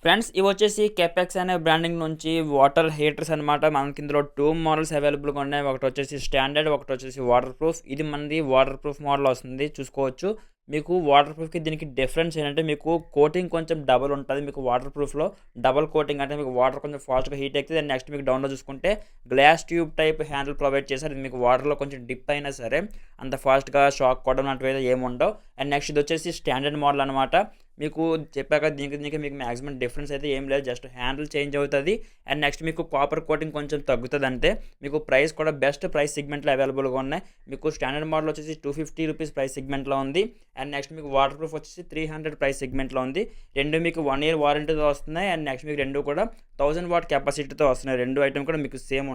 Friends ఇవి వచ్చేసి capex అనే బ్రాండింగ్ నుంచి వాటర్ హీటర్స్ అనమాట. మనకి ఇందులో 2 మోడల్స్ అవైలబుల్‌గా ఉన్నాయి. ఒకటి వచ్చేసి స్టాండర్డ్, ఒకటి వచ్చేసి వాటర్ ప్రూఫ్. ఇది మనది వాటర్ ప్రూఫ్ మోడల్ వస్తుంది చూసుకోవచ్చు. మీకు వాటర్ ప్రూఫ్‌కి దీనికి డిఫరెన్స్ ఏంటంటే మీకు కోటింగ్ కొంచెం డబుల్ ఉంటది. మీకు వాటర్ ప్రూఫ్‌లో డబుల్ కోటింగ్ అంటే మీకు వాటర్ కొంచెం ఫాస్ట్‌గా హీట్ ఎక్కుతది. అండ్ నెక్స్ట్ మీకు డౌన్‌లో చూసుకుంటే glass tube type handle provide చేశారు. ఇది మీకు వాటర్‌లో కొంచెం డిప్ అయినా సరే అంత ఫాస్ట్‌గా షాక్ కొట్టడం లాంటివి ఏమి ఉండవు. అండ్ నెక్స్ట్ ఇది వచ్చేసి స్టాండర్డ్ మోడల్ అనమాట. మీకు చెప్పాక దీనికి మీకు మాక్సిమం డిఫరెన్స్ అయితే ఏం లేదు. జస్ట్ హ్యాండిల్ చేంజ్ అవుతుంది. అండ్ నెక్స్ట్ మీకు కాపర్ కోటింగ్ కొంచెం తగ్గుతుంది అంతే. మీకు ప్రైస్ కూడా బెస్ట్ ప్రైస్ సెగ్మెంట్లో అవైలబుల్గా ఉన్నాయి. మీకు స్టాండర్డ్ మోడల్ వచ్చేసి ₹250 ప్రైస్ సెగ్మెంట్లో ఉంది. అండ్ నెక్స్ట్ మీకు వాటర్ ప్రూఫ్ వచ్చేసి 300 ప్రైస్ సెగ్మెంట్లో ఉంది. రెండు మీకు 1 ఇయర్ వారంటీతో వస్తున్నాయి. అండ్ నెక్స్ట్ మీకు రెండు కూడా 1000 వాట్ కెపాసిటీతో వస్తున్నాయి. రెండు ఐటమ్ కూడా మీకు సేమ్